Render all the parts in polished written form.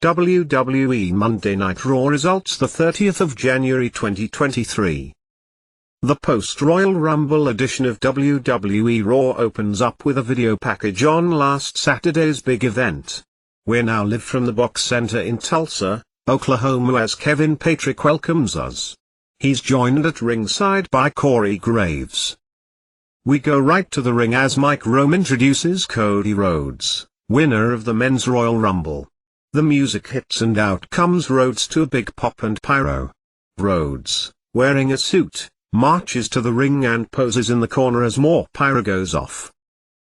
WWE Monday Night Raw results, the 30th of January 2023. The post-Royal Rumble edition of WWE Raw opens up with a video package on last Saturday's big event. We're now live from the Box Center in Tulsa, Oklahoma, as Kevin Patrick welcomes us. He's joined at ringside by Corey Graves. We go right to the ring as Mike Rome introduces Cody Rhodes, winner of the Men's Royal Rumble. The music hits and out comes Rhodes to a big pop and pyro. Rhodes, wearing a suit, marches to the ring and poses in the corner as more pyro goes off.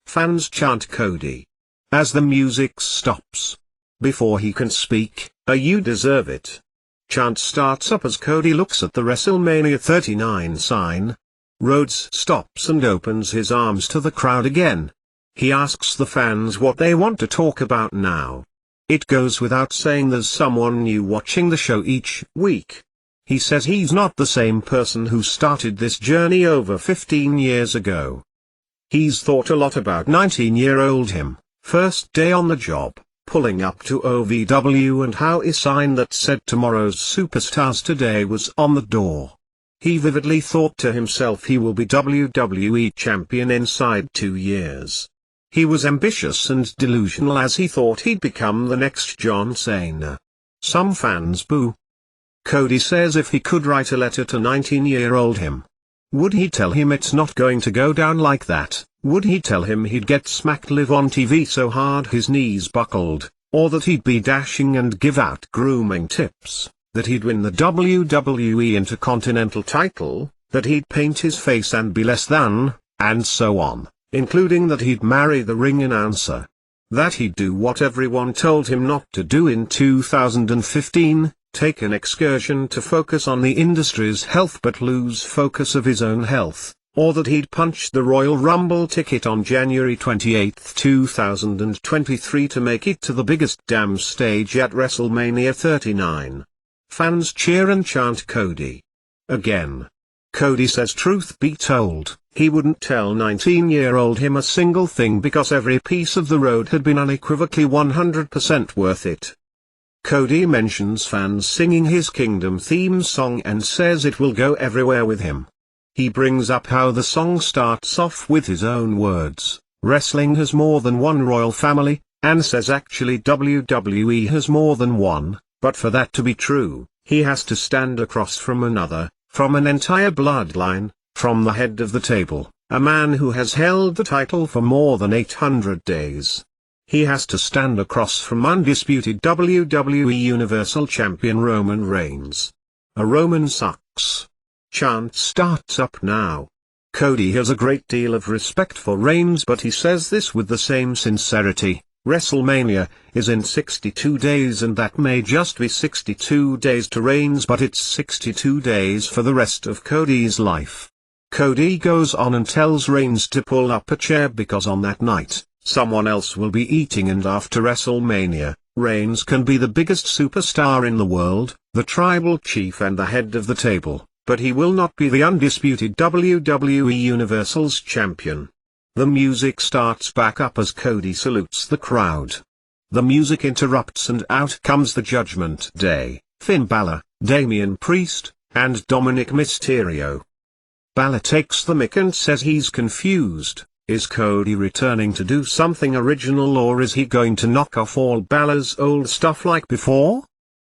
Fans chant Cody as the music stops. Before he can speak, a "You deserve it" chant starts up as Cody looks at the WrestleMania 39 sign. Rhodes stops and opens his arms to the crowd again. He asks the fans what they want to talk about now. It goes without saying there's someone new watching the show each week. He says he's not the same person who started this journey over 15 years ago. He's thought a lot about 19-year-old him, first day on the job, pulling up to OVW, and how a sign that said "Tomorrow's Superstars Today" was on the door. He vividly thought to himself he will be WWE champion inside 2 years. He was ambitious and delusional as he thought he'd become the next John Cena. Some fans boo. Cody says if he could write a letter to 19-year-old him, would he tell him it's not going to go down like that? Would he tell him he'd get smacked live on TV so hard his knees buckled, or that he'd be dashing and give out grooming tips, that he'd win the WWE Intercontinental title, that he'd paint his face and be less than, and so on, including that he'd marry the ring announcer, that he'd do what everyone told him not to do in 2015, take an excursion to focus on the industry's health but lose focus of his own health, or that he'd punch the Royal Rumble ticket on January 28, 2023 to make it to the biggest damn stage at WrestleMania 39. Fans cheer and chant Cody again. Cody says truth be told, he wouldn't tell 19-year-old him a single thing because every piece of the road had been unequivocally 100% worth it. Cody mentions fans singing his Kingdom theme song and says it will go everywhere with him. He brings up how the song starts off with his own words, "Wrestling has more than one royal family," and says actually WWE has more than one, but for that to be true, he has to stand across from another, from an entire bloodline, from the head of the table, a man who has held the title for more than 800 days. He has to stand across from undisputed WWE Universal Champion Roman Reigns. A Roman sucks chant starts up now. Cody has a great deal of respect for Reigns, but he says this with the same sincerity. WrestleMania is in 62 days, and that may just be 62 days to Reigns, but it's 62 days for the rest of Cody's life. Cody goes on and tells Reigns to pull up a chair because on that night, someone else will be eating, and after WrestleMania, Reigns can be the biggest superstar in the world, the tribal chief and the head of the table, but he will not be the undisputed WWE Universal's champion. The music starts back up as Cody salutes the crowd. The music interrupts and out comes the Judgment Day, Finn Balor, Damian Priest, and Dominic Mysterio. Balor takes the mic and says he's confused. Is Cody returning to do something original, or is he going to knock off all Balor's old stuff like before?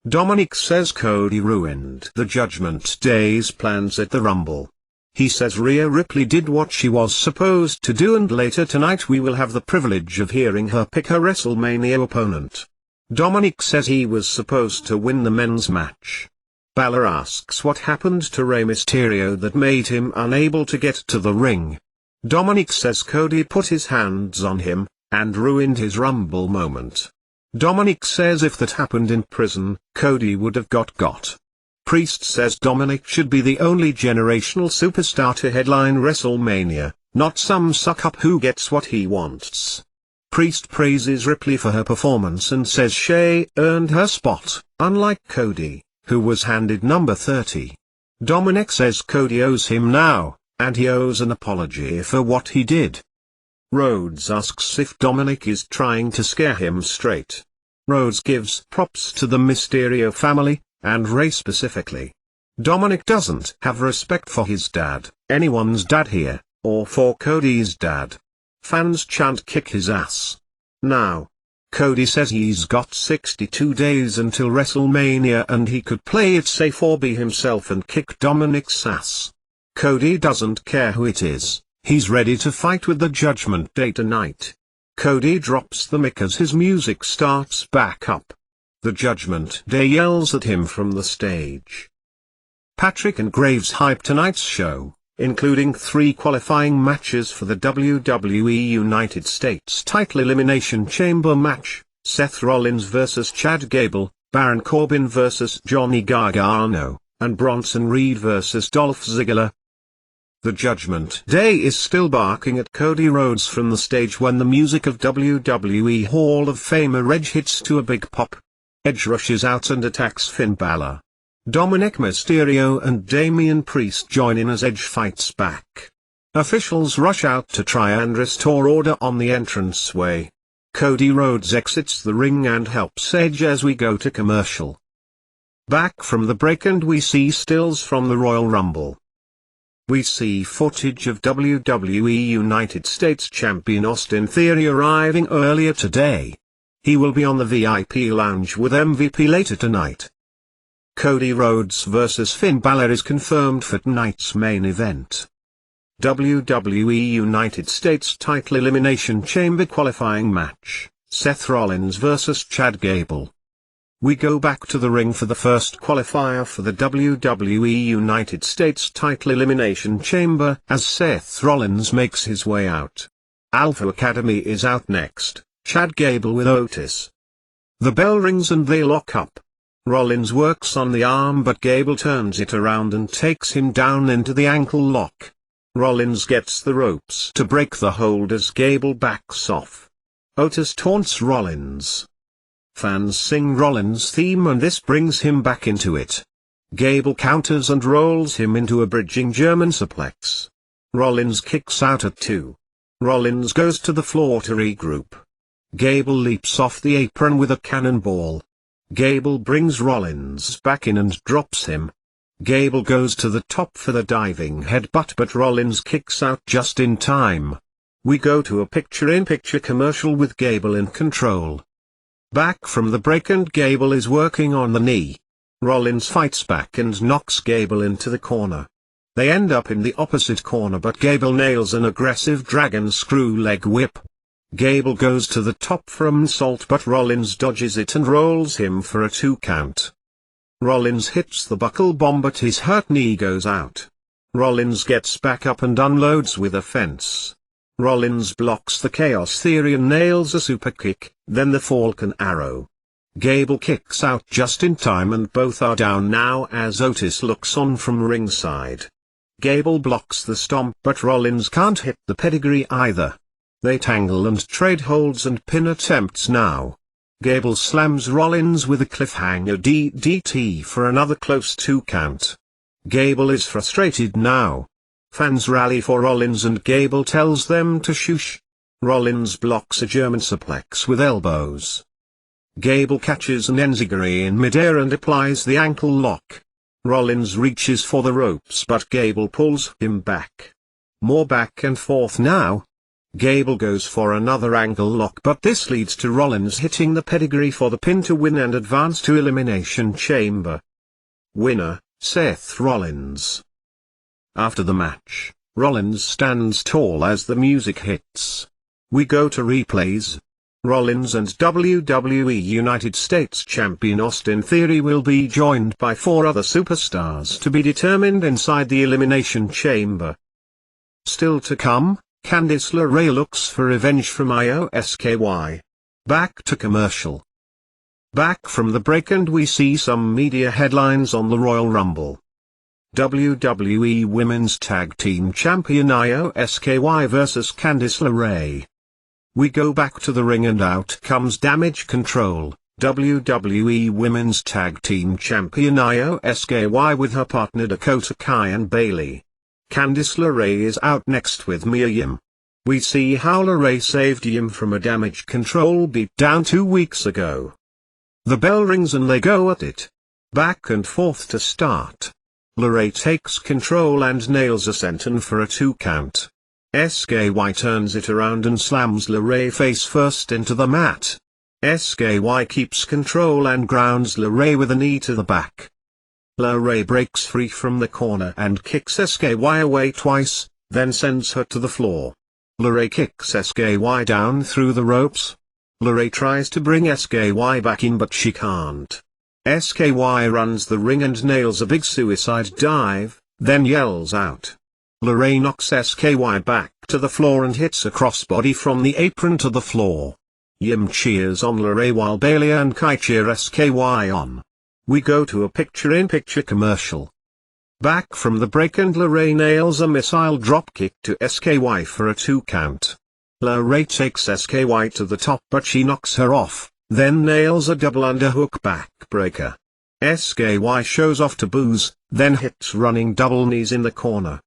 Dominic says Cody ruined the Judgment Day's plans at the Rumble. He says Rhea Ripley did what she was supposed to do, and later tonight we will have the privilege of hearing her pick her WrestleMania opponent. Dominic says he was supposed to win the men's match. Balor asks what happened to Rey Mysterio that made him unable to get to the ring. Dominic says Cody put his hands on him, and ruined his Rumble moment. Dominic says if that happened in prison, Cody would have got. Priest says Dominic should be the only generational superstar to headline WrestleMania, not some suck-up who gets what he wants. Priest praises Ripley for her performance and says she earned her spot, unlike Cody, who was handed number 30. Dominic says Cody owes him now, and he owes an apology for what he did. Rhodes asks if Dominic is trying to scare him straight. Rhodes gives props to the Mysterio family, and Ray specifically. Dominic doesn't have respect for his dad, anyone's dad here, or for Cody's dad. Fans chant kick his ass. Now, Cody says he's got 62 days until WrestleMania and he could play it safe or be himself and kick Dominic's ass. Cody doesn't care who it is, he's ready to fight with the Judgment Day tonight. Cody drops the mic as his music starts back up. The Judgment Day yells at him from the stage. Patrick and Graves hype tonight's show, including 3 qualifying matches for the WWE United States title elimination chamber match, Seth Rollins vs. Chad Gable, Baron Corbin vs. Johnny Gargano, and Bronson Reed vs. Dolph Ziggler. The Judgment Day is still barking at Cody Rhodes from the stage when the music of WWE Hall of Famer Edge hits to a big pop. Edge rushes out and attacks Finn Balor. Dominic Mysterio and Damian Priest join in as Edge fights back. Officials rush out to try and restore order on the entranceway. Cody Rhodes exits the ring and helps Edge as we go to commercial. Back from the break and we see stills from the Royal Rumble. We see footage of WWE United States Champion Austin Theory arriving earlier today. He will be on the VIP lounge with MVP later tonight. Cody Rhodes vs. Finn Balor is confirmed for tonight's main event. WWE United States title elimination chamber qualifying match, Seth Rollins vs. Chad Gable. We go back to the ring for the first qualifier for the WWE United States title elimination chamber as Seth Rollins makes his way out. Alpha Academy is out next, Chad Gable with Otis. The bell rings and they lock up. Rollins works on the arm but Gable turns it around and takes him down into the ankle lock. Rollins gets the ropes to break the hold as Gable backs off. Otis taunts Rollins. Fans sing Rollins' theme and this brings him back into it. Gable counters and rolls him into a bridging German suplex. Rollins kicks out at 2. Rollins goes to the floor to regroup. Gable leaps off the apron with a cannonball. Gable brings Rollins back in and drops him. Gable goes to the top for the diving headbutt but Rollins kicks out just in time. We go to a picture-in-picture commercial with Gable in control. Back from the break and Gable is working on the knee. Rollins fights back and knocks Gable into the corner. They end up in the opposite corner but Gable nails an aggressive dragon screw leg whip. Gable goes to the top for a moonsault but Rollins dodges it and rolls him for a 2 count. Rollins hits the buckle bomb but his hurt knee goes out. Rollins gets back up and unloads with a fence. Rollins blocks the Chaos Theory and nails a super kick, then the Falcon Arrow. Gable kicks out just in time and both are down now as Otis looks on from ringside. Gable blocks the stomp but Rollins can't hit the pedigree either. They tangle and trade holds and pin attempts now. Gable slams Rollins with a cliffhanger DDT for another close 2 count. Gable is frustrated now. Fans rally for Rollins and Gable tells them to shush. Rollins blocks a German suplex with elbows. Gable catches an enziguri in midair and applies the ankle lock. Rollins reaches for the ropes but Gable pulls him back. More back and forth now. Gable goes for another ankle lock but this leads to Rollins hitting the pedigree for the pin to win and advance to Elimination Chamber. Winner, Seth Rollins. After the match, Rollins stands tall as the music hits. We go to replays. Rollins and WWE United States Champion Austin Theory will be joined by 4 other superstars to be determined inside the Elimination Chamber. Still to come, Candice LeRae looks for revenge from Io Sky. Back to commercial. Back from the break and we see some media headlines on the Royal Rumble. WWE Women's Tag Team Champion Io Sky vs Candice LeRae. We go back to the ring and out comes Damage Control, WWE Women's Tag Team Champion Io Sky with her partner Dakota Kai and Bayley. Candice LeRae is out next with Mia Yim. We see how LeRae saved Yim from a Damage Control beatdown 2 weeks ago. The bell rings and they go at it. Back and forth to start. LeRae takes control and nails a senton for a 2 count. SKY turns it around and slams LeRae face first into the mat. SKY keeps control and grounds LeRae with a knee to the back. LeRae breaks free from the corner and kicks SKY away twice, then sends her to the floor. LeRae kicks SKY down through the ropes. LeRae tries to bring SKY back in but she can't. SKY runs the ring and nails a big suicide dive, then yells out. LeRae knocks SKY back to the floor and hits a crossbody from the apron to the floor. Yim cheers on LeRae while Bailey and Kai cheer SKY on. We go to a picture-in-picture commercial. Back from the break and LeRae nails a missile dropkick to SKY for a 2 count. LeRae takes SKY to the top but she knocks her off, then nails a double underhook backbreaker. SKY shows off to Booze, then hits running double knees in the corner.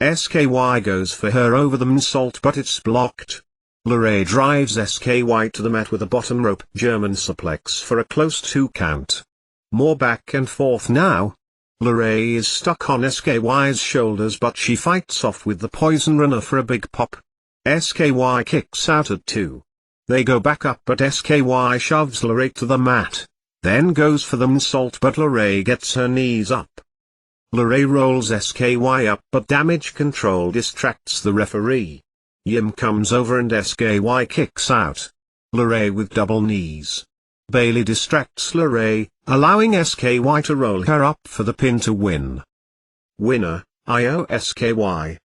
SKY goes for her over the moonsault but it's blocked. LeRae drives SKY to the mat with a bottom rope German suplex for a close 2 count. More back and forth now. LeRae is stuck on SKY's shoulders but she fights off with the poison runner for a big pop. SKY kicks out at 2. They go back up but SKY shoves LeRae to the mat, then goes for the moonsault but LeRae gets her knees up. LeRae rolls SKY up but damage control distracts the referee. Yim comes over and SKY kicks out. LeRae with double knees. Bailey distracts LeRae, allowing SKY to roll her up for the pin to win. Winner, IO SKY.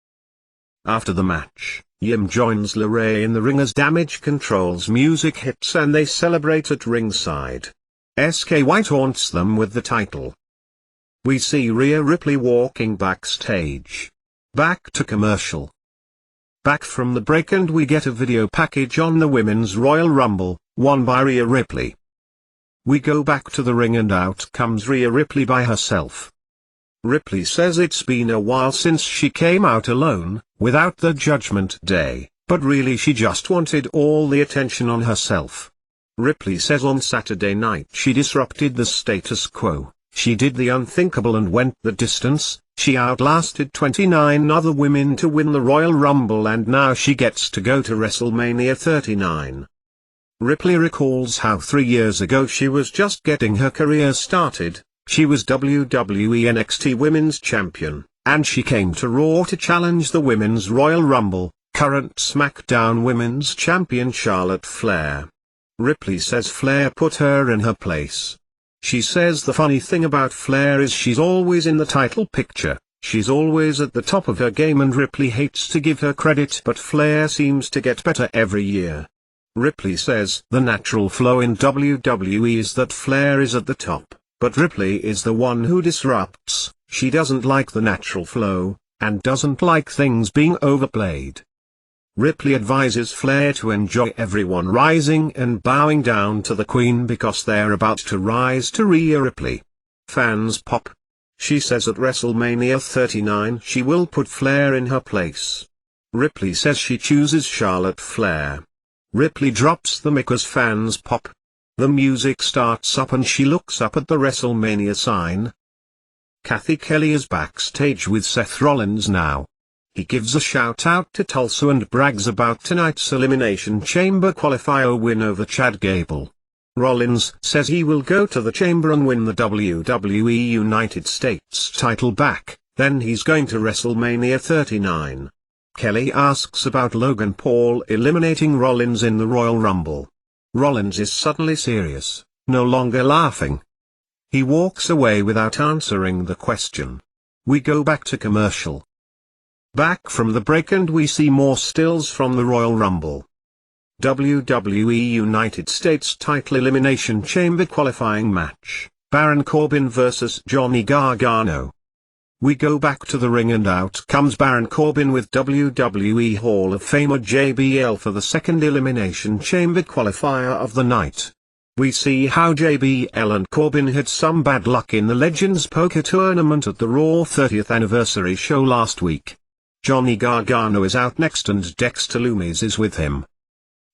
After the match, Yim joins LeRae in the ring as damage control's music hits and they celebrate at ringside. SKY taunts them with the title. We see Rhea Ripley walking backstage. Back to commercial. Back from the break and we get a video package on the Women's Royal Rumble, won by Rhea Ripley. We go back to the ring and out comes Rhea Ripley by herself. Ripley says it's been a while since she came out alone, without the Judgment Day, but really she just wanted all the attention on herself. Ripley says on Saturday night she disrupted the status quo, she did the unthinkable and went the distance, she outlasted 29 other women to win the Royal Rumble and now she gets to go to WrestleMania 39. Ripley recalls how 3 years ago she was just getting her career started. She was WWE NXT Women's Champion, and she came to Raw to challenge the Women's Royal Rumble, current SmackDown Women's Champion Charlotte Flair. Ripley says Flair put her in her place. She says the funny thing about Flair is she's always in the title picture, she's always at the top of her game and Ripley hates to give her credit but Flair seems to get better every year. Ripley says the natural flow in WWE is that Flair is at the top. But Ripley is the one who disrupts, she doesn't like the natural flow, and doesn't like things being overplayed. Ripley advises Flair to enjoy everyone rising and bowing down to the Queen because they're about to rise to Rhea Ripley. Fans pop. She says at WrestleMania 39 she will put Flair in her place. Ripley says she chooses Charlotte Flair. Ripley drops the mic as fans pop. The music starts up and she looks up at the WrestleMania sign. Kathy Kelly is backstage with Seth Rollins now. He gives a shout out to Tulsa and brags about tonight's Elimination Chamber qualifier win over Chad Gable. Rollins says he will go to the Chamber and win the WWE United States title back, then he's going to WrestleMania 39. Kelly asks about Logan Paul eliminating Rollins in the Royal Rumble. Rollins is suddenly serious, no longer laughing. He walks away without answering the question. We go back to commercial. Back from the break and we see more stills from the Royal Rumble. WWE United States title elimination chamber qualifying match, Baron Corbin vs Johnny Gargano. We go back to the ring and out comes Baron Corbin with WWE Hall of Famer JBL for the second Elimination Chamber qualifier of the night. We see how JBL and Corbin had some bad luck in the Legends Poker Tournament at the Raw 30th Anniversary show last week. Johnny Gargano is out next and Dexter Lumis is with him.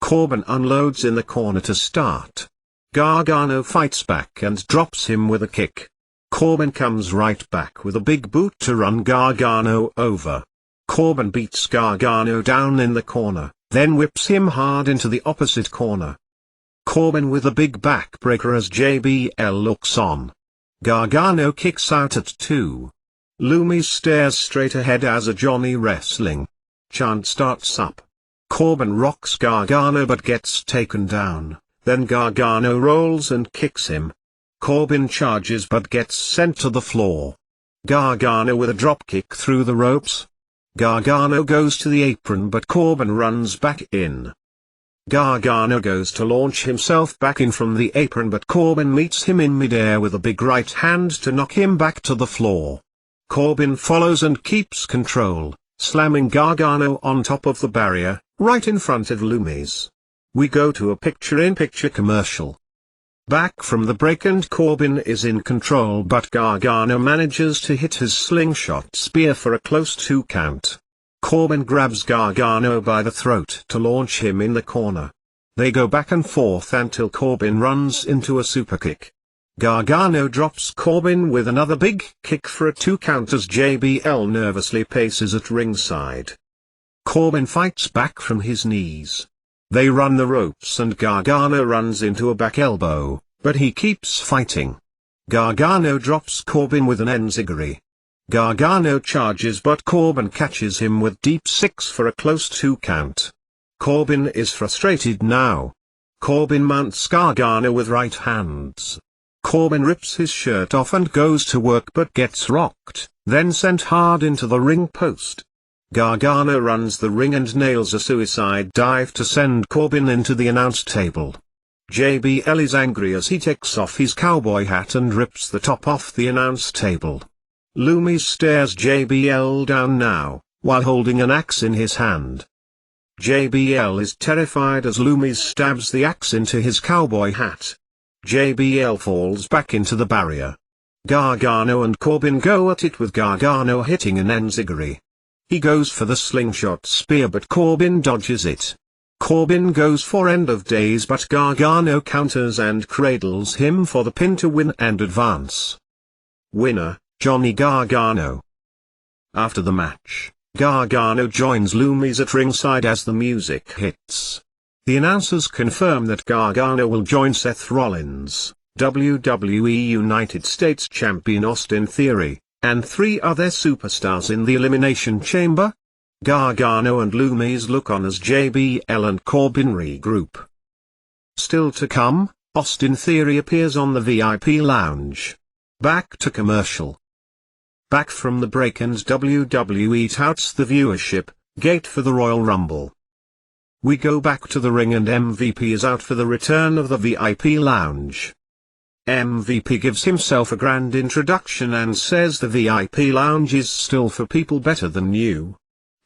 Corbin unloads in the corner to start. Gargano fights back and drops him with a kick. Corbin comes right back with a big boot to run Gargano over. Corbin beats Gargano down in the corner, then whips him hard into the opposite corner. Corbin with a big backbreaker as JBL looks on. Gargano kicks out at 2. Loomis stares straight ahead as a Johnny Wrestling chant starts up. Corbin rocks Gargano but gets taken down, then Gargano rolls and kicks him. Corbin charges but gets sent to the floor. Gargano with a dropkick through the ropes. Gargano goes to the apron but Corbin runs back in. Gargano goes to launch himself back in from the apron but Corbin meets him in midair with a big right hand to knock him back to the floor. Corbin follows and keeps control, slamming Gargano on top of the barrier, right in front of Loomis. We go to a picture-in-picture commercial. Back from the break and Corbin is in control but Gargano manages to hit his slingshot spear for a close 2 count. Corbin grabs Gargano by the throat to launch him in the corner. They go back and forth until Corbin runs into a superkick. Gargano drops Corbin with another big kick for a 2 count as JBL nervously paces at ringside. Corbin fights back from his knees. They run the ropes and Gargano runs into a back elbow, but he keeps fighting. Gargano drops Corbin with an enziguri. Gargano charges but Corbin catches him with deep 6 for a close 2 count. Corbin is frustrated now. Corbin mounts Gargano with right hands. Corbin rips his shirt off and goes to work but gets rocked, then sent hard into the ring post. Gargano runs the ring and nails a suicide dive to send Corbin into the announce table. JBL is angry as he takes off his cowboy hat and rips the top off the announce table. Loomis stares JBL down now, while holding an axe in his hand. JBL is terrified as Loomis stabs the axe into his cowboy hat. JBL falls back into the barrier. Gargano and Corbin go at it with Gargano hitting an enziguri. He goes for the slingshot spear but Corbin dodges it. Corbin goes for end of days but Gargano counters and cradles him for the pin to win and advance. Winner, Johnny Gargano. After the match, Gargano joins Loomis at ringside as the music hits. The announcers confirm that Gargano will join Seth Rollins, WWE United States Champion Austin Theory, and 3 other superstars in the Elimination Chamber. Gargano and Loomis look on as JBL and Corbin regroup. Still to come, Austin Theory appears on the VIP lounge. Back to commercial. Back from the break and WWE touts the viewership gate for the Royal Rumble. We go back to the ring and MVP is out for the return of the VIP lounge. MVP gives himself a grand introduction and says the VIP lounge is still for people better than you.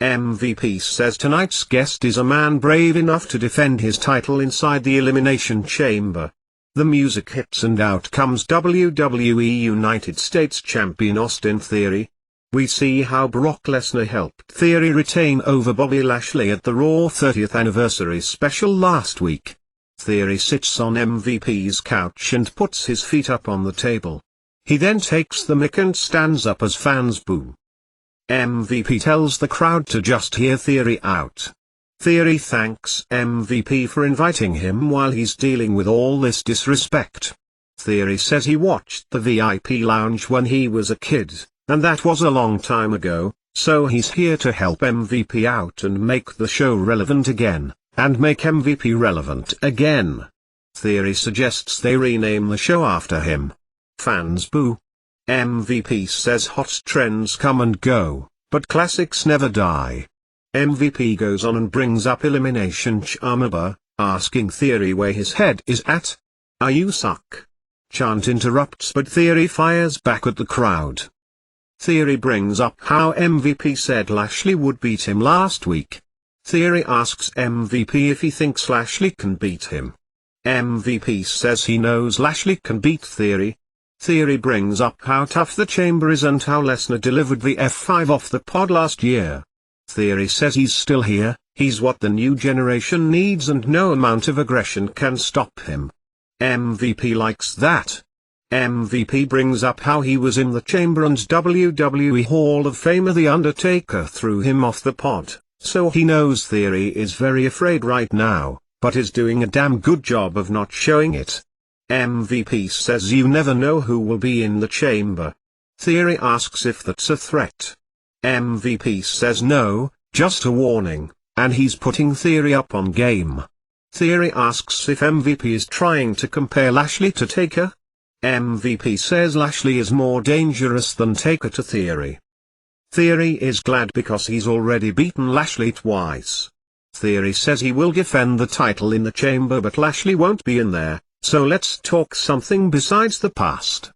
MVP says tonight's guest is a man brave enough to defend his title inside the Elimination Chamber. The music hits and out comes WWE United States Champion Austin Theory. We see how Brock Lesnar helped Theory retain over Bobby Lashley at the Raw 30th anniversary special last week. Theory sits on MVP's couch and puts his feet up on the table. He then takes the mic and stands up as fans boo. MVP tells the crowd to just hear Theory out. Theory thanks MVP for inviting him while he's dealing with all this disrespect. Theory says he watched the VIP lounge when he was a kid, and that was a long time ago, so he's here to help MVP out and make the show relevant again, and make MVP relevant again. Theory suggests they rename the show after him. Fans boo. MVP says hot trends come and go, but classics never die. MVP goes on and brings up Elimination Chamber, asking Theory where his head is at. "Are you suck?" Chant interrupts but Theory fires back at the crowd. Theory brings up how MVP said Lashley would beat him last week. Theory asks MVP if he thinks Lashley can beat him. MVP says he knows Lashley can beat Theory. Theory brings up how tough the chamber is and how Lesnar delivered the F5 off the pod last year. Theory says he's still here, he's what the new generation needs and no amount of aggression can stop him. MVP likes that. MVP brings up how he was in the chamber and WWE Hall of Famer The Undertaker threw him off the pod, so he knows Theory is very afraid right now, but is doing a damn good job of not showing it. MVP says you never know who will be in the chamber. Theory asks if that's a threat. MVP says no, just a warning, and he's putting Theory up on game. Theory asks if MVP is trying to compare Lashley to Taker. MVP says Lashley is more dangerous than Taker to Theory. Theory is glad because he's already beaten Lashley twice. Theory says he will defend the title in the chamber but Lashley won't be in there, so let's talk something besides the past.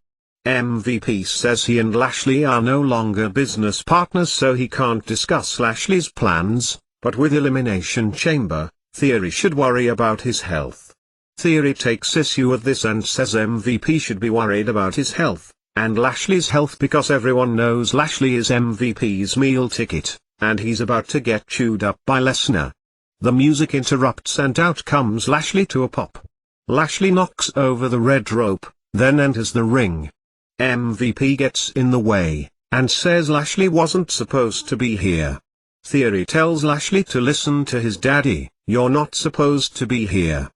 MVP says he and Lashley are no longer business partners so he can't discuss Lashley's plans, but with Elimination Chamber, Theory should worry about his health. Theory takes issue with this and says MVP should be worried about his health, and Lashley's health because everyone knows Lashley is MVP's meal ticket, and he's about to get chewed up by Lesnar. The music interrupts and out comes Lashley to a pop. Lashley knocks over the red rope, then enters the ring. MVP gets in the way, and says Lashley wasn't supposed to be here. Theory tells Lashley to listen to his daddy, you're not supposed to be here.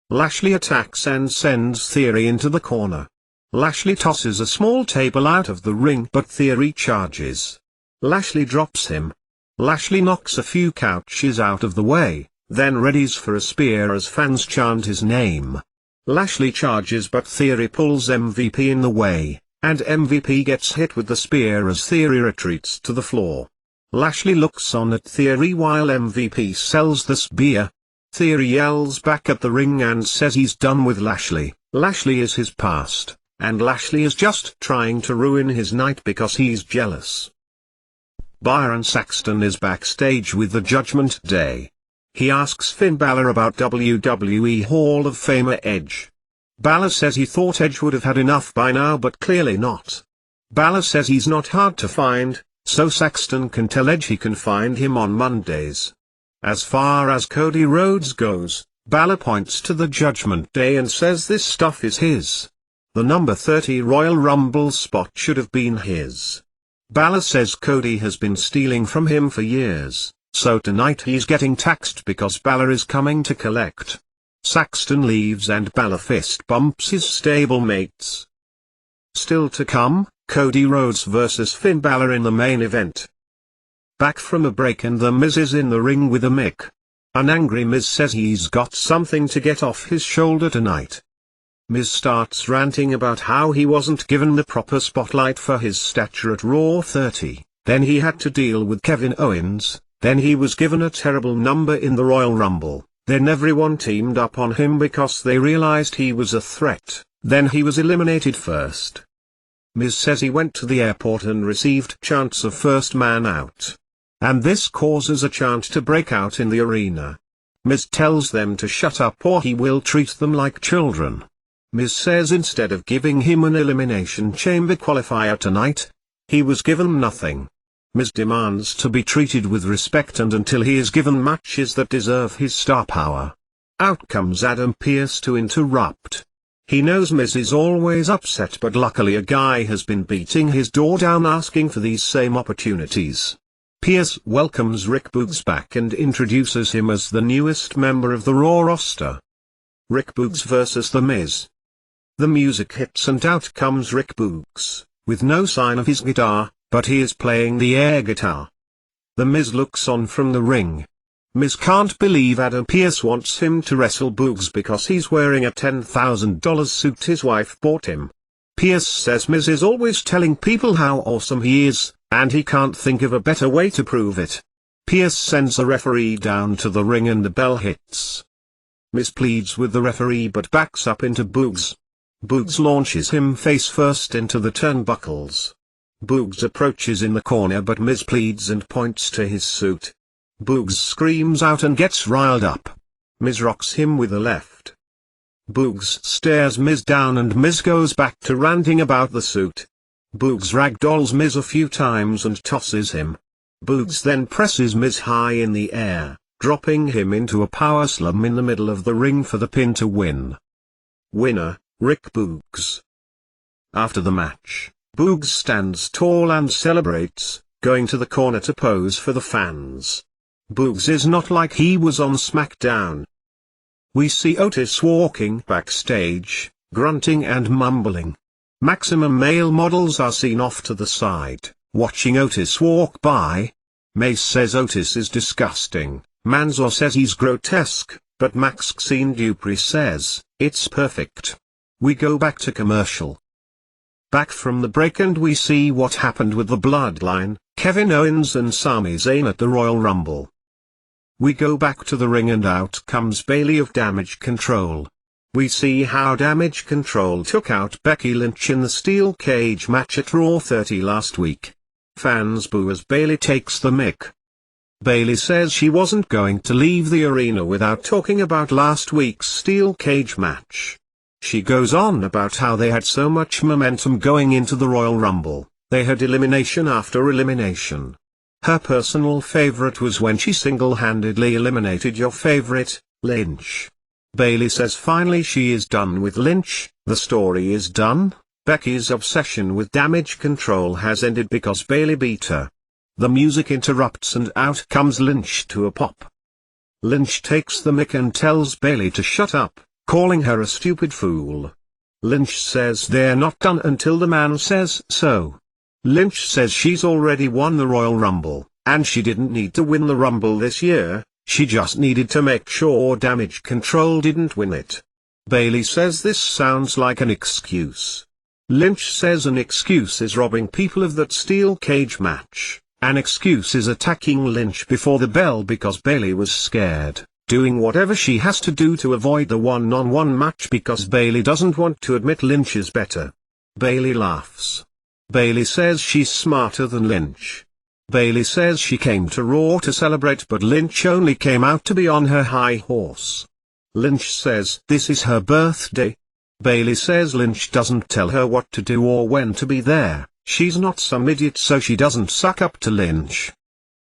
Lashley attacks and sends Theory into the corner. Lashley tosses a small table out of the ring but Theory charges. Lashley drops him. Lashley knocks a few couches out of the way, then readies for a spear as fans chant his name. Lashley charges but Theory pulls MVP in the way, and MVP gets hit with the spear as Theory retreats to the floor. Lashley looks on at Theory while MVP sells the spear. Theory yells back at the ring and says he's done with Lashley. Lashley is his past, and Lashley is just trying to ruin his night because he's jealous. Byron Saxton is backstage with the Judgment Day. He asks Finn Balor about WWE Hall of Famer Edge. Balor says he thought Edge would have had enough by now but clearly not. Balor says he's not hard to find, so Saxton can tell Edge he can find him on Mondays. As far as Cody Rhodes goes, Balor points to the Judgment Day and says this stuff is his. The number 30 Royal Rumble spot should have been his. Balor says Cody has been stealing from him for years. So tonight he's getting taxed because Balor is coming to collect. Saxton leaves and Balor fist bumps his stablemates. Still to come, Cody Rhodes vs Finn Balor in the main event. Back from a break and The Miz is in the ring with a Mick. An angry Miz says he's got something to get off his shoulder tonight. Miz starts ranting about how he wasn't given the proper spotlight for his stature at Raw 30, then he had to deal with Kevin Owens. Then he was given a terrible number in the Royal Rumble, then everyone teamed up on him because they realized he was a threat, then he was eliminated first. Miz says he went to the airport and received chants of first man out. And this causes a chant to break out in the arena. Miz tells them to shut up or he will treat them like children. Miz says instead of giving him an Elimination Chamber qualifier tonight, he was given nothing. Miz demands to be treated with respect and until he is given matches that deserve his star power. Out comes Adam Pearce to interrupt. He knows Miz is always upset but luckily a guy has been beating his door down asking for these same opportunities. Pearce welcomes Rick Boogs back and introduces him as the newest member of the Raw roster. Rick Boogs vs The Miz. The music hits and out comes Rick Boogs, with no sign of his guitar, but he is playing the air guitar. The Miz looks on from the ring. Miz can't believe Adam Pearce wants him to wrestle Boogs because he's wearing a $10,000 suit his wife bought him. Pearce says Miz is always telling people how awesome he is, and he can't think of a better way to prove it. Pearce sends a referee down to the ring and the bell hits. Miz pleads with the referee but backs up into Boogs. Boogs launches him face first into the turnbuckles. Boogs approaches in the corner but Miz pleads and points to his suit. Boogs screams out and gets riled up. Miz rocks him with a left. Boogs stares Miz down and Miz goes back to ranting about the suit. Boogs ragdolls Miz a few times and tosses him. Boogs then presses Miz high in the air, dropping him into a power slam in the middle of the ring for the pin to win. Winner, Rick Boogs. After the match, Boogs stands tall and celebrates, going to the corner to pose for the fans. Boogs is not like he was on SmackDown. We see Otis walking backstage, grunting and mumbling. Maximum male models are seen off to the side, watching Otis walk by. Mace says Otis is disgusting, Mansoor says he's grotesque, but Maxine Dupree says, it's perfect. We go back to commercial. Back from the break and we see what happened with the Bloodline, Kevin Owens and Sami Zayn at the Royal Rumble. We go back to the ring and out comes Bayley of Damage Control. We see how Damage Control took out Becky Lynch in the steel cage match at Raw 30 last week. Fans boo as Bayley takes the mic. Bayley says she wasn't going to leave the arena without talking about last week's steel cage match. She goes on about how they had so much momentum going into the Royal Rumble, they had elimination after elimination. Her personal favorite was when she single-handedly eliminated your favorite, Lynch. Bayley says finally she is done with Lynch, the story is done, Becky's obsession with Damage Control has ended because Bayley beat her. The music interrupts and out comes Lynch to a pop. Lynch takes the mic and tells Bayley to shut up, calling her a stupid fool. Lynch says they're not done until the man says so. Lynch says she's already won the Royal Rumble, and she didn't need to win the Rumble this year, she just needed to make sure Damage Control didn't win it. Bayley says this sounds like an excuse. Lynch says an excuse is robbing people of that steel cage match, an excuse is attacking Lynch before the bell because Bayley was scared, doing whatever she has to do to avoid the one-on-one match because Bayley doesn't want to admit Lynch is better. Bayley laughs. Bayley says she's smarter than Lynch. Bayley says she came to Raw to celebrate but Lynch only came out to be on her high horse. Lynch says this is her birthday. Bayley says Lynch doesn't tell her what to do or when to be there, she's not some idiot so she doesn't suck up to Lynch.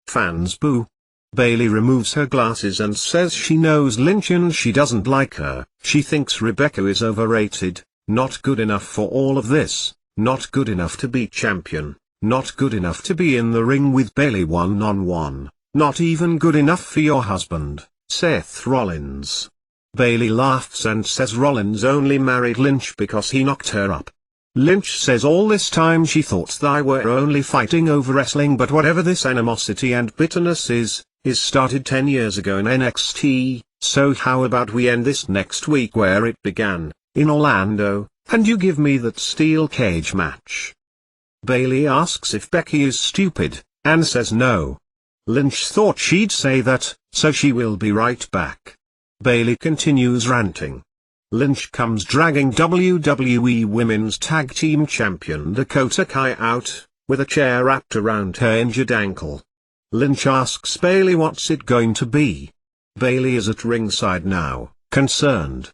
Fans boo. Bayley removes her glasses and says she knows Lynch and she doesn't like her, she thinks Rebecca is overrated, not good enough for all of this. Not good enough to be champion, not good enough to be in the ring with Bayley one-on-one, not even good enough for your husband, Seth Rollins. Bayley laughs and says Rollins only married Lynch because he knocked her up. Lynch says all this time she thought they were only fighting over wrestling but whatever this animosity and bitterness is started 10 years ago in NXT, so how about we end this next week where it began, in Orlando, and you give me that steel cage match. Bayley asks if Becky is stupid, and says no. Lynch thought she'd say that, so she will be right back. Bayley continues ranting. Lynch comes dragging WWE Women's Tag Team Champion Dakota Kai out, with a chair wrapped around her injured ankle. Lynch asks Bayley what's it going to be. Bayley is at ringside now, concerned.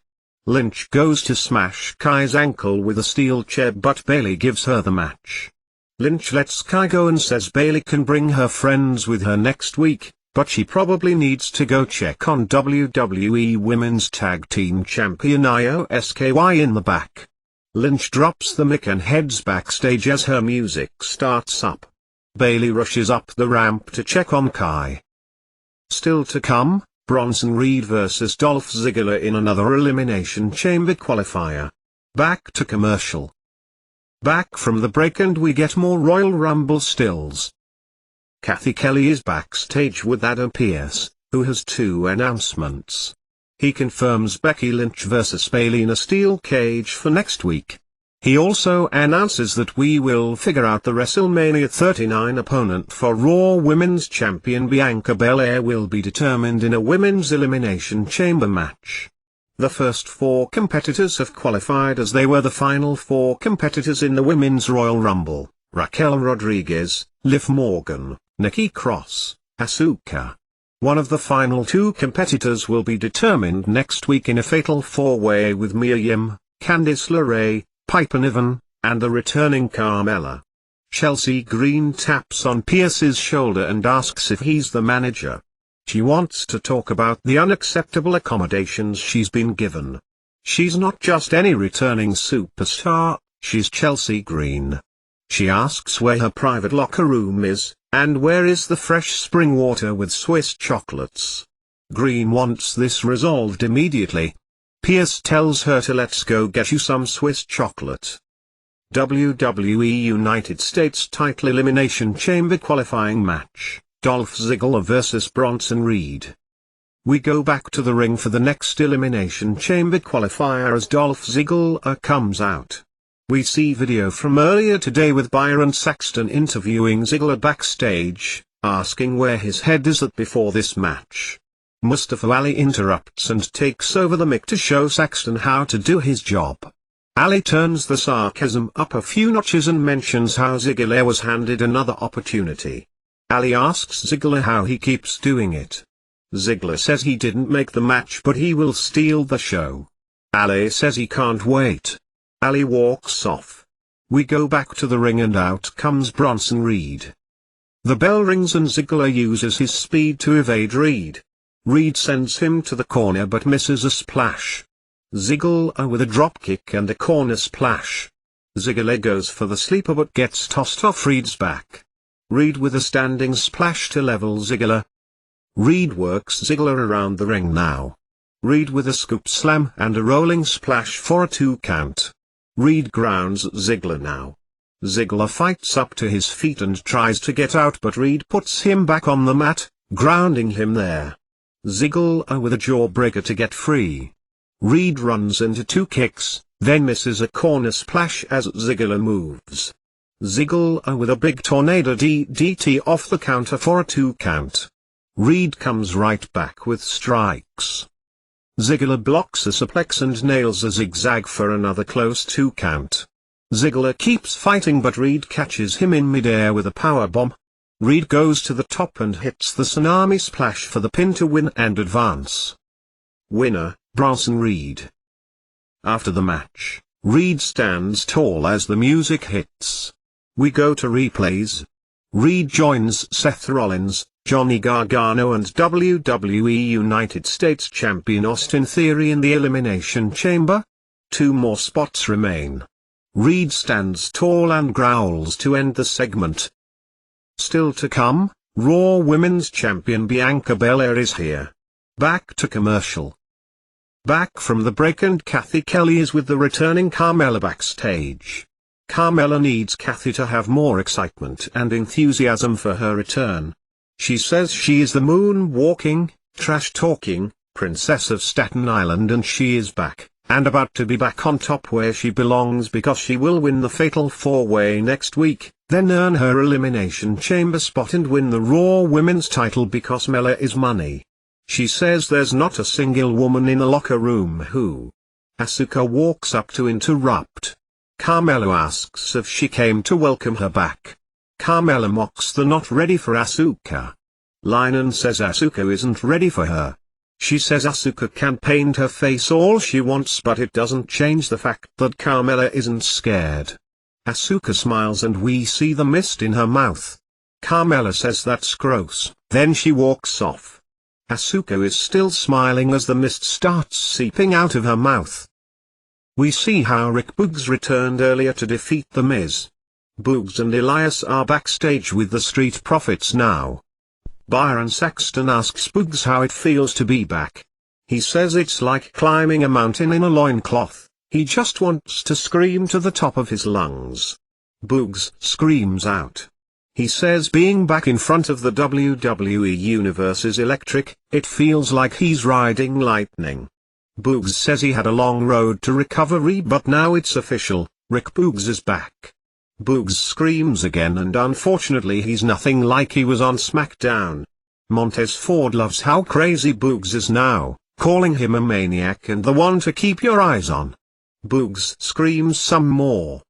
Lynch goes to smash Kai's ankle with a steel chair but Bayley gives her the match. Lynch lets Kai go and says Bayley can bring her friends with her next week, but she probably needs to go check on WWE Women's Tag Team Champion Io Sky in the back. Lynch drops the mic and heads backstage as her music starts up. Bayley rushes up the ramp to check on Kai. Still to come, Bronson Reed vs Dolph Ziggler in another Elimination Chamber qualifier. Back to commercial. Back from the break and we get more Royal Rumble stills. Kathy Kelly is backstage with Adam Pearce, who has 2 announcements. He confirms Becky Lynch vs Bayley in a steel cage for next week. He also announces that we will figure out the WrestleMania 39 opponent for Raw Women's Champion Bianca Belair will be determined in a Women's Elimination Chamber match. The first 4 competitors have qualified as they were the final 4 competitors in the Women's Royal Rumble: Raquel Rodriguez, Liv Morgan, Nikki Cross, Asuka. One of the final 2 competitors will be determined next week in a fatal 4-way with Mia Yim, Candice LeRae, Piper Niven, and the returning Carmella. Chelsea Green taps on Pierce's shoulder and asks if he's the manager. She wants to talk about the unacceptable accommodations she's been given. She's not just any returning superstar, she's Chelsea Green. She asks where her private locker room is, and where is the fresh spring water with Swiss chocolates. Green wants this resolved immediately. Pierce tells her to let's go get you some Swiss chocolate. WWE United States title elimination chamber qualifying match, Dolph Ziggler vs Bronson Reed. We go back to the ring for the next elimination chamber qualifier as Dolph Ziggler comes out. We see video from earlier today with Byron Saxton interviewing Ziggler backstage, asking where his head is at before this match. Mustafa Ali interrupts and takes over the mic to show Saxton how to do his job. Ali turns the sarcasm up a few notches and mentions how Ziggler was handed another opportunity. Ali asks Ziggler how he keeps doing it. Ziggler says he didn't make the match but he will steal the show. Ali says he can't wait. Ali walks off. We go back to the ring and out comes Bronson Reed. The bell rings and Ziggler uses his speed to evade Reed. Reed sends him to the corner but misses a splash. Ziggler with a dropkick and a corner splash. Ziggler goes for the sleeper but gets tossed off Reed's back. Reed with a standing splash to level Ziggler. Reed works Ziggler around the ring now. Reed with a scoop slam and a rolling splash for a 2 count. Reed grounds Ziggler now. Ziggler fights up to his feet and tries to get out but Reed puts him back on the mat, grounding him there. Ziggler with a jawbreaker to get free. Reed runs into 2 kicks, then misses a corner splash as Ziggler moves. Ziggler with a big tornado DDT off the counter for a 2 count. Reed comes right back with strikes. Ziggler blocks a suplex and nails a zigzag for another close 2 count. Ziggler keeps fighting but Reed catches him in midair with a powerbomb. Reed goes to the top and hits the tsunami splash for the pin to win and advance. Winner, Bronson Reed. After the match, Reed stands tall as the music hits. We go to replays. Reed joins Seth Rollins, Johnny Gargano and WWE United States Champion Austin Theory in the Elimination Chamber. 2 more spots remain. Reed stands tall and growls to end the segment. Still to come, Raw Women's Champion Bianca Belair is here. Back to commercial. Back from the break and Kathy Kelly is with the returning Carmella backstage. Carmella needs Kathy to have more excitement and enthusiasm for her return. She says she is the moon-walking, trash-talking, princess of Staten Island and she is back, and about to be back on top where she belongs because she will win the Fatal 4-Way next week, then earn her Elimination Chamber spot and win the Raw Women's title because Mella is money. She says there's not a single woman in the locker room who. Asuka walks up to interrupt. Carmella asks if she came to welcome her back. Carmella mocks the not ready for Asuka. Linen says Asuka isn't ready for her. She says Asuka can paint her face all she wants but it doesn't change the fact that Carmella isn't scared. Asuka smiles and we see the mist in her mouth. Carmella says that's gross, then she walks off. Asuka is still smiling as the mist starts seeping out of her mouth. We see how Rick Boogs returned earlier to defeat The Miz. Boogs and Elias are backstage with the Street Profits now. Byron Saxton asks Boogs how it feels to be back. He says it's like climbing a mountain in a loincloth, he just wants to scream to the top of his lungs. Boogs screams out. He says being back in front of the WWE Universe is electric, it feels like he's riding lightning. Boogs says he had a long road to recovery but now it's official, Rick Boogs is back. Boogs screams again and unfortunately he's nothing like he was on SmackDown. Montez Ford loves how crazy Boogs is now, calling him a maniac and the one to keep your eyes on. Boogs screams some more.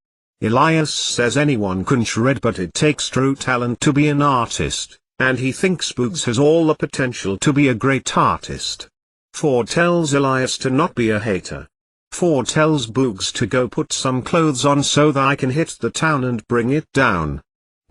Elias says anyone can shred but it takes true talent to be an artist, and he thinks Boogs has all the potential to be a great artist. Ford tells Elias to not be a hater. Ford tells Boogs to go put some clothes on so that I can hit the town and bring it down.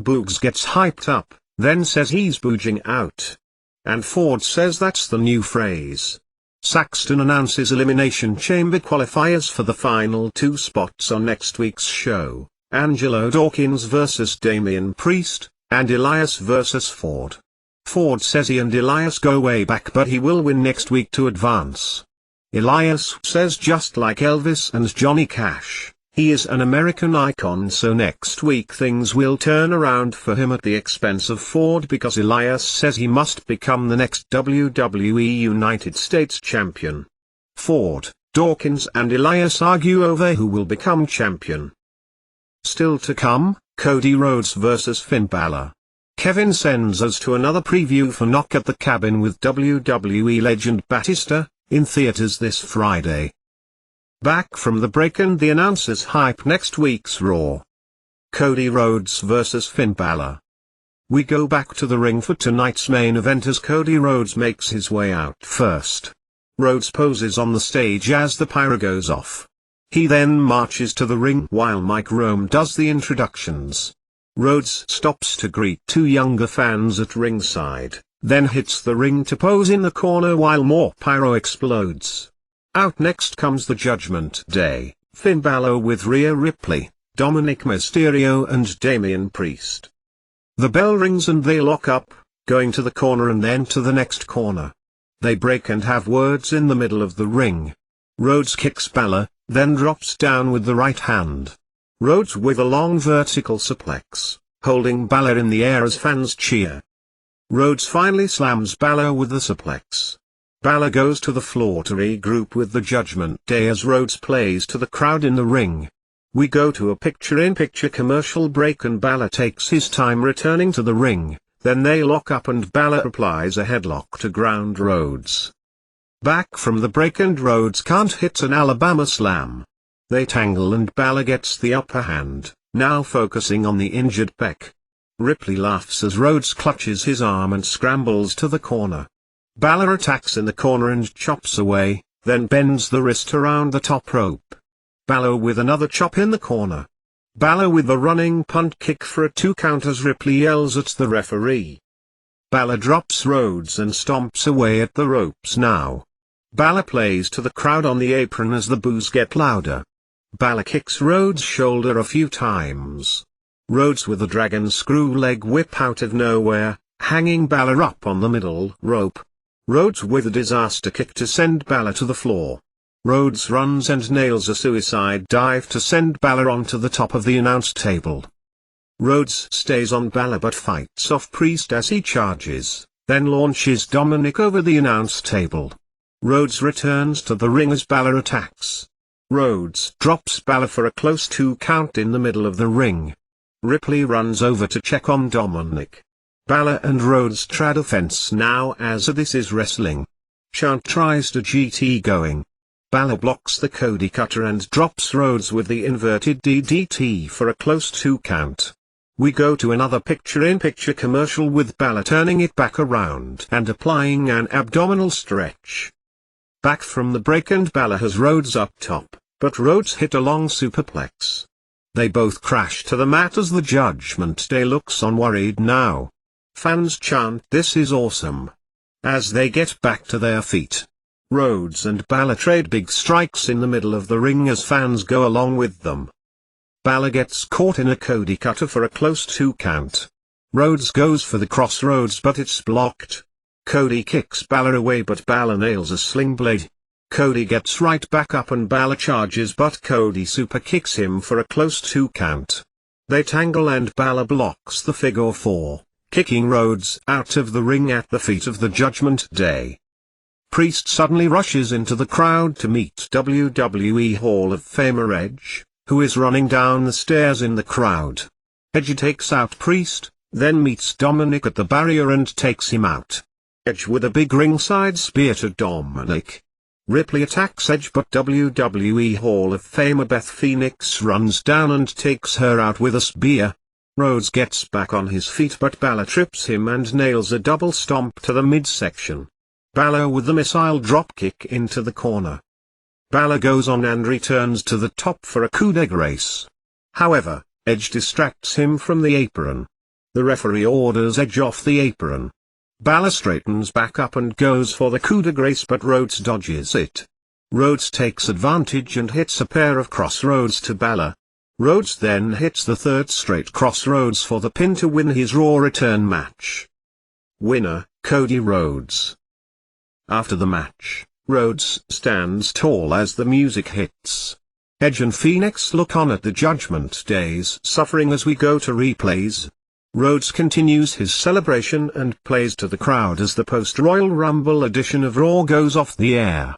Boogs gets hyped up, then says he's booging out. And Ford says that's the new phrase. Saxton announces Elimination Chamber qualifiers for the final 2 spots on next week's show: Angelo Dawkins vs Damian Priest, and Elias vs Ford. Ford says he and Elias go way back, but he will win next week to advance. Elias says just like Elvis and Johnny Cash, he is an American icon, so next week things will turn around for him at the expense of Ford, because Elias says he must become the next WWE United States champion. Ford, Dawkins and Elias argue over who will become champion. Still to come, Cody Rhodes vs Finn Balor. Kevin sends us to another preview for Knock at the Cabin with WWE legend Batista, in theaters this Friday. Back from the break and the announcers hype next week's Raw. Cody Rhodes vs Finn Balor. We go back to the ring for tonight's main event as Cody Rhodes makes his way out first. Rhodes poses on the stage as the pyro goes off. He then marches to the ring while Mike Rome does the introductions. Rhodes stops to greet 2 younger fans at ringside, then hits the ring to pose in the corner while more pyro explodes. Out next comes the Judgment Day, Finn Balor with Rhea Ripley, Dominic Mysterio and Damian Priest. The bell rings and they lock up, going to the corner and then to the next corner. They break and have words in the middle of the ring. Rhodes kicks Balor, then drops down with the right hand. Rhodes with a long vertical suplex, holding Balor in the air as fans cheer. Rhodes finally slams Balor with the suplex. Balor goes to the floor to regroup with the Judgment Day as Rhodes plays to the crowd in the ring. We go to a picture-in-picture commercial break and Balor takes his time returning to the ring, then they lock up and Balor applies a headlock to ground Rhodes. Back from the break and Rhodes can't hit an Alabama slam. They tangle and Balor gets the upper hand, now focusing on the injured pec. Ripley laughs as Rhodes clutches his arm and scrambles to the corner. Balor attacks in the corner and chops away, then bends the wrist around the top rope. Balor with another chop in the corner. Balor with the running punt kick for a 2 count as Ripley yells at the referee. Balor drops Rhodes and stomps away at the ropes now. Balor plays to the crowd on the apron as the boos get louder. Balor kicks Rhodes' shoulder a few times. Rhodes with a dragon screw leg whip out of nowhere, hanging Balor up on the middle rope. Rhodes with a disaster kick to send Balor to the floor. Rhodes runs and nails a suicide dive to send Balor onto the top of the announce table. Rhodes stays on Balor but fights off Priest as he charges, then launches Dominic over the announce table. Rhodes returns to the ring as Balor attacks. Rhodes drops Balor for a close 2 count in the middle of the ring. Ripley runs over to check on Dominic. Balor and Rhodes trad offense now as this is wrestling. Chant tries to GT going. Balor blocks the Cody cutter and drops Rhodes with the inverted DDT for a close 2 count. We go to another picture-in-picture commercial with Balor turning it back around and applying an abdominal stretch. Back from the break and Balor has Rhodes up top, but Rhodes hit a long superplex. They both crash to the mat as the Judgment Day looks on worried now. Fans chant "This is awesome" as they get back to their feet. Rhodes and Balor trade big strikes in the middle of the ring as fans go along with them. Balor gets caught in a Cody cutter for a close 2 count. Rhodes goes for the crossroads but it's blocked. Cody kicks Balor away but Balor nails a sling blade. Cody gets right back up and Balor charges but Cody super kicks him for a close 2 count. They tangle and Balor blocks the figure 4, kicking Rhodes out of the ring at the feet of the Judgment Day. Priest suddenly rushes into the crowd to meet WWE Hall of Famer Edge, who is running down the stairs in the crowd. Edge takes out Priest, then meets Dominic at the barrier and takes him out. Edge with a big ringside spear to Dominic. Ripley attacks Edge but WWE Hall of Famer Beth Phoenix runs down and takes her out with a spear. Rhodes gets back on his feet but Balor trips him and nails a double stomp to the midsection. Balor with the missile dropkick into the corner. Balor goes on and returns to the top for a coup de grace. However, Edge distracts him from the apron. The referee orders Edge off the apron. Balor straightens back up and goes for the coup de grace, but Rhodes dodges it. Rhodes takes advantage and hits a pair of crossroads to Balor. Rhodes then hits the third straight crossroads for the pin to win his Raw return match. Winner, Cody Rhodes. After the match, Rhodes stands tall as the music hits. Edge and Phoenix look on at the Judgment Day's suffering as we go to replays. Rhodes continues his celebration and plays to the crowd as the post-Royal Rumble edition of Raw goes off the air.